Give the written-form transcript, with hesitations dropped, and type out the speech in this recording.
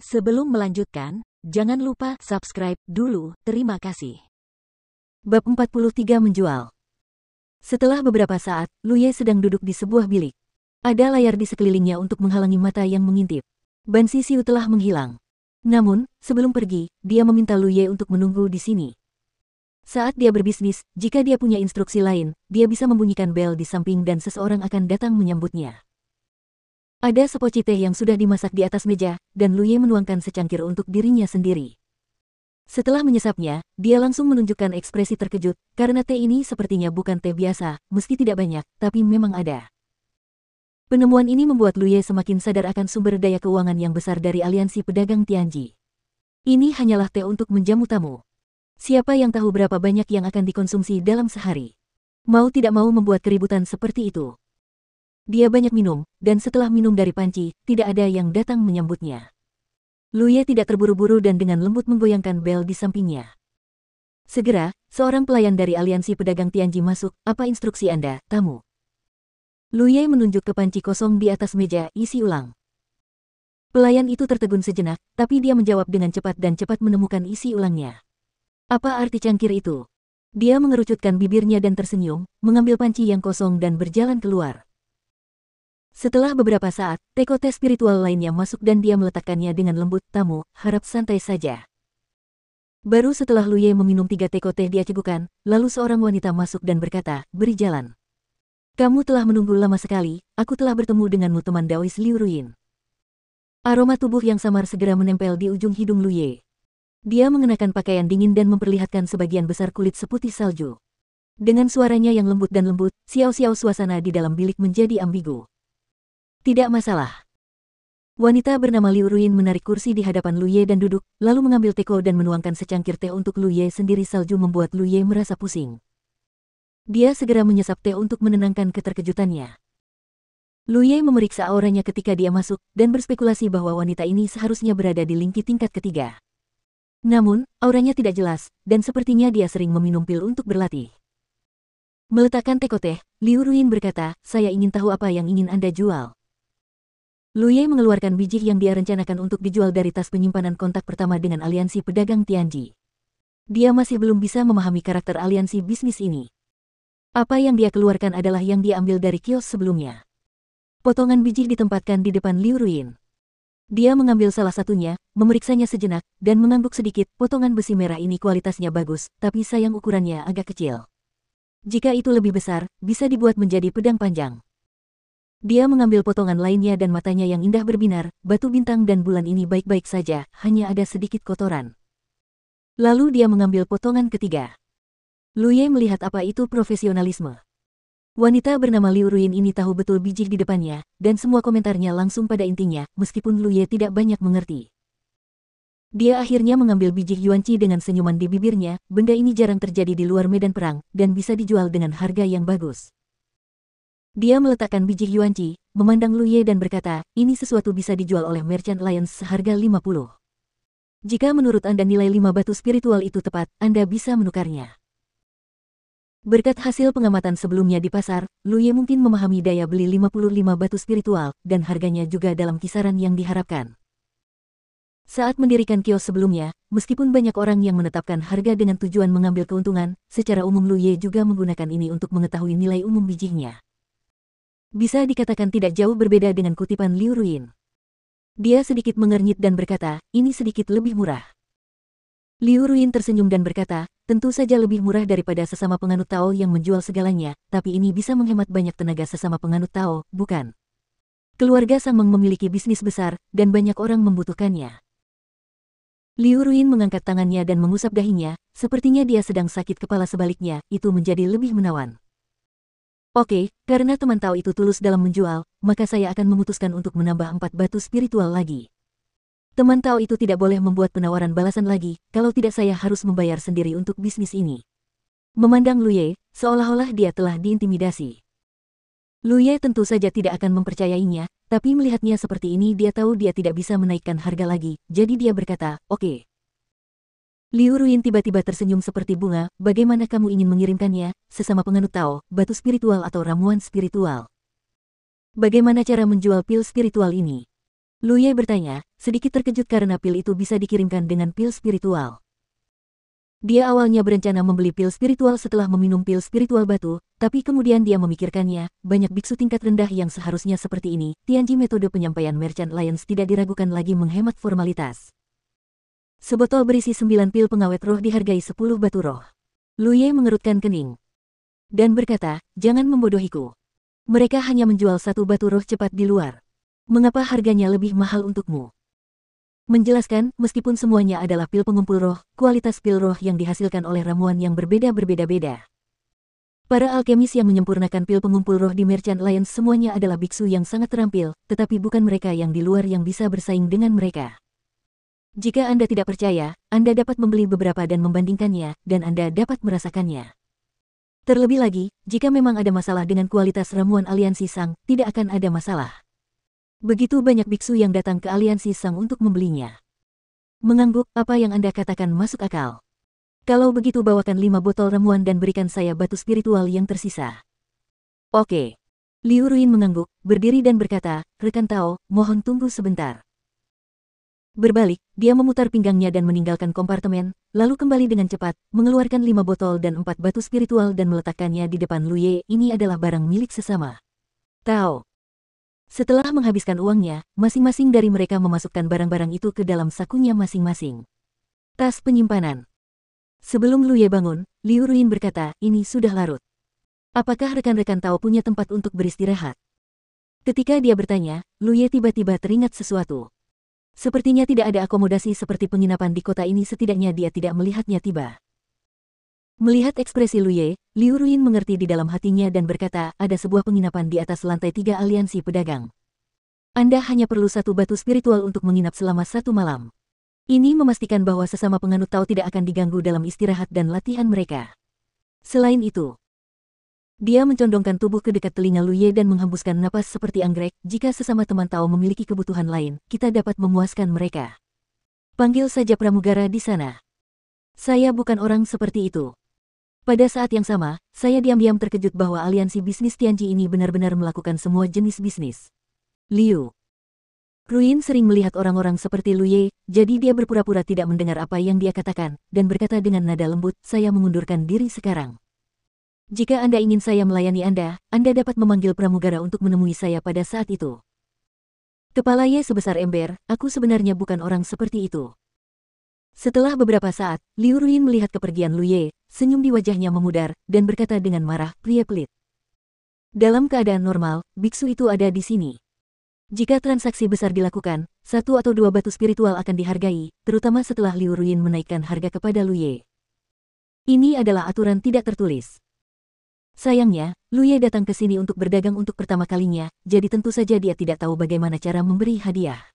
Sebelum melanjutkan, jangan lupa subscribe dulu, terima kasih. Bab 43 menjual. Setelah beberapa saat, Luye sedang duduk di sebuah bilik. Ada layar di sekelilingnya untuk menghalangi mata yang mengintip. Ban Sisiu telah menghilang. Namun, sebelum pergi, dia meminta Luye untuk menunggu di sini. Saat dia berbisnis, jika dia punya instruksi lain, dia bisa membunyikan bel di samping dan seseorang akan datang menyambutnya. Ada sepoci teh yang sudah dimasak di atas meja, dan Luye menuangkan secangkir untuk dirinya sendiri. Setelah menyesapnya, dia langsung menunjukkan ekspresi terkejut, karena teh ini sepertinya bukan teh biasa, meski tidak banyak, tapi memang ada. Penemuan ini membuat Luye semakin sadar akan sumber daya keuangan yang besar dari aliansi pedagang Tianji. Ini hanyalah teh untuk menjamu tamu. Siapa yang tahu berapa banyak yang akan dikonsumsi dalam sehari? Mau tidak mau membuat keributan seperti itu. Dia banyak minum, dan setelah minum dari panci, tidak ada yang datang menyambutnya. Luye tidak terburu-buru dan dengan lembut menggoyangkan bel di sampingnya. Segera, seorang pelayan dari aliansi pedagang Tianji masuk. Apa instruksi Anda, tamu? Luye menunjuk ke panci kosong di atas meja, isi ulang. Pelayan itu tertegun sejenak, tapi dia menjawab dengan cepat dan cepat menemukan isi ulangnya. Apa arti cangkir itu? Dia mengerucutkan bibirnya dan tersenyum, mengambil panci yang kosong dan berjalan keluar. Setelah beberapa saat, teko-teh spiritual lainnya masuk dan dia meletakkannya dengan lembut. Tamu, harap santai saja. Baru setelah Luye meminum 3 teko-teh dia cegukan, lalu seorang wanita masuk dan berkata, beri jalan. Kamu telah menunggu lama sekali, aku telah bertemu denganmu teman Daois Liu Ruin. Aroma tubuh yang samar segera menempel di ujung hidung Luye. Dia mengenakan pakaian dingin dan memperlihatkan sebagian besar kulit seputih salju. Dengan suaranya yang lembut dan lembut, siau-siau suasana di dalam bilik menjadi ambigu. Tidak masalah. Wanita bernama Liu Ruin menarik kursi di hadapan Luye dan duduk, lalu mengambil teko dan menuangkan secangkir teh untuk Luye sendiri. Salju membuat Luye merasa pusing. Dia segera menyesap teh untuk menenangkan keterkejutannya. Luye memeriksa auranya ketika dia masuk, dan berspekulasi bahwa wanita ini seharusnya berada di lingki tingkat ketiga. Namun, auranya tidak jelas, dan sepertinya dia sering meminum pil untuk berlatih. Meletakkan teko teh, Liu Ruin berkata, saya ingin tahu apa yang ingin Anda jual. Luye mengeluarkan biji yang dia rencanakan untuk dijual dari tas penyimpanan kontak pertama dengan aliansi pedagang Tianji. Dia masih belum bisa memahami karakter aliansi bisnis ini. Apa yang dia keluarkan adalah yang dia ambil dari kios sebelumnya. Potongan biji ditempatkan di depan Liu Ruin. Dia mengambil salah satunya, memeriksanya sejenak, dan mengangguk sedikit. Potongan besi merah ini kualitasnya bagus, tapi sayang ukurannya agak kecil. Jika itu lebih besar, bisa dibuat menjadi pedang panjang. Dia mengambil potongan lainnya dan matanya yang indah berbinar, batu bintang dan bulan ini baik-baik saja, hanya ada sedikit kotoran. Lalu dia mengambil potongan ketiga. Luye melihat apa itu profesionalisme. Wanita bernama Liu Ruin ini tahu betul biji di depannya, dan semua komentarnya langsung pada intinya, meskipun Luye tidak banyak mengerti. Dia akhirnya mengambil biji yuanci dengan senyuman di bibirnya. Benda ini jarang terjadi di luar medan perang, dan bisa dijual dengan harga yang bagus. Dia meletakkan biji yuanci, memandang Luye dan berkata, ini sesuatu bisa dijual oleh Merchant Alliance seharga 50. Jika menurut Anda nilai 5 batu spiritual itu tepat, Anda bisa menukarnya. Berkat hasil pengamatan sebelumnya di pasar, Luye mungkin memahami daya beli 55 batu spiritual, dan harganya juga dalam kisaran yang diharapkan. Saat mendirikan kios sebelumnya, meskipun banyak orang yang menetapkan harga dengan tujuan mengambil keuntungan, secara umum Luye juga menggunakan ini untuk mengetahui nilai umum bijinya. Bisa dikatakan tidak jauh berbeda dengan kutipan Liu Ruin. Dia sedikit mengernyit dan berkata, ini sedikit lebih murah. Liu Ruin tersenyum dan berkata, tentu saja lebih murah daripada sesama penganut Tao yang menjual segalanya, tapi ini bisa menghemat banyak tenaga sesama penganut Tao, bukan? Keluarga Sang Meng memiliki bisnis besar, dan banyak orang membutuhkannya. Liu Ruin mengangkat tangannya dan mengusap dahinya, sepertinya dia sedang sakit kepala. Sebaliknya, itu menjadi lebih menawan. Oke, karena teman Tao itu tulus dalam menjual, maka saya akan memutuskan untuk menambah 4 batu spiritual lagi. Teman Tao itu tidak boleh membuat penawaran balasan lagi, kalau tidak saya harus membayar sendiri untuk bisnis ini. Memandang Luye, seolah-olah dia telah diintimidasi. Luye tentu saja tidak akan mempercayainya, tapi melihatnya seperti ini dia tahu dia tidak bisa menaikkan harga lagi, jadi dia berkata, oke. Liu Ruin tiba-tiba tersenyum seperti bunga, bagaimana kamu ingin mengirimkannya, sesama penganut Tao, batu spiritual atau ramuan spiritual? Bagaimana cara menjual pil spiritual ini? Lu Ye bertanya, sedikit terkejut karena pil itu bisa dikirimkan dengan pil spiritual. Dia awalnya berencana membeli pil spiritual setelah meminum pil spiritual batu, tapi kemudian dia memikirkannya, banyak biksu tingkat rendah yang seharusnya seperti ini, Tianji metode penyampaian Merchant Alliance tidak diragukan lagi menghemat formalitas. Sebotol berisi 9 pil pengawet roh dihargai 10 batu roh. Lu Ye mengerutkan kening dan berkata, jangan membodohiku. Mereka hanya menjual 1 batu roh cepat di luar. Mengapa harganya lebih mahal untukmu? Menjelaskan, meskipun semuanya adalah pil pengumpul roh, kualitas pil roh yang dihasilkan oleh ramuan yang berbeda-beda. Para alkemis yang menyempurnakan pil pengumpul roh di Merchant Alliance semuanya adalah biksu yang sangat terampil, tetapi bukan mereka yang di luar yang bisa bersaing dengan mereka. Jika Anda tidak percaya, Anda dapat membeli beberapa dan membandingkannya, dan Anda dapat merasakannya. Terlebih lagi, jika memang ada masalah dengan kualitas ramuan aliansi Sang, tidak akan ada masalah. Begitu banyak biksu yang datang ke aliansi Sang untuk membelinya. Mengangguk, apa yang Anda katakan masuk akal. Kalau begitu bawakan 5 botol ramuan dan berikan saya batu spiritual yang tersisa. Oke. Liu Ruin mengangguk, berdiri dan berkata, rekan Tao, mohon tunggu sebentar. Berbalik, dia memutar pinggangnya dan meninggalkan kompartemen, lalu kembali dengan cepat, mengeluarkan 5 botol dan 4 batu spiritual dan meletakkannya di depan Lu Ye. Ini adalah barang milik sesama Tao. Setelah menghabiskan uangnya, masing-masing dari mereka memasukkan barang-barang itu ke dalam sakunya masing-masing. Tas penyimpanan. Sebelum Lu Ye bangun, Liu Ruin berkata, ini sudah larut. Apakah rekan-rekan Tao punya tempat untuk beristirahat? Ketika dia bertanya, Lu Ye tiba-tiba teringat sesuatu. Sepertinya tidak ada akomodasi seperti penginapan di kota ini, setidaknya dia tidak melihatnya tiba. Melihat ekspresi Lu Ye, Liu Ruin mengerti di dalam hatinya dan berkata, ada sebuah penginapan di atas lantai 3 aliansi pedagang. Anda hanya perlu 1 batu spiritual untuk menginap selama 1 malam. Ini memastikan bahwa sesama penganut Tao tidak akan diganggu dalam istirahat dan latihan mereka. Selain itu, dia mencondongkan tubuh ke dekat telinga Lu Ye dan menghembuskan napas seperti anggrek, jika sesama teman Tao memiliki kebutuhan lain, kita dapat memuaskan mereka. Panggil saja pramugara di sana. Saya bukan orang seperti itu. Pada saat yang sama, saya diam-diam terkejut bahwa aliansi bisnis Tianji ini benar-benar melakukan semua jenis bisnis. Liu Ruin sering melihat orang-orang seperti Lu Ye, jadi dia berpura-pura tidak mendengar apa yang dia katakan, dan berkata dengan nada lembut, saya mengundurkan diri sekarang. Jika Anda ingin saya melayani Anda dapat memanggil pramugara untuk menemui saya pada saat itu. Kepala Ye sebesar ember, aku sebenarnya bukan orang seperti itu. Setelah beberapa saat, Liu Ruin melihat kepergian Lu Ye, senyum di wajahnya memudar, dan berkata dengan marah, pria pelit. Dalam keadaan normal, biksu itu ada di sini. Jika transaksi besar dilakukan, 1 atau 2 batu spiritual akan dihargai, terutama setelah Liu Ruin menaikkan harga kepada Lu Ye. Ini adalah aturan tidak tertulis. Sayangnya, Lu Ye datang ke sini untuk berdagang untuk pertama kalinya, jadi tentu saja dia tidak tahu bagaimana cara memberi hadiah.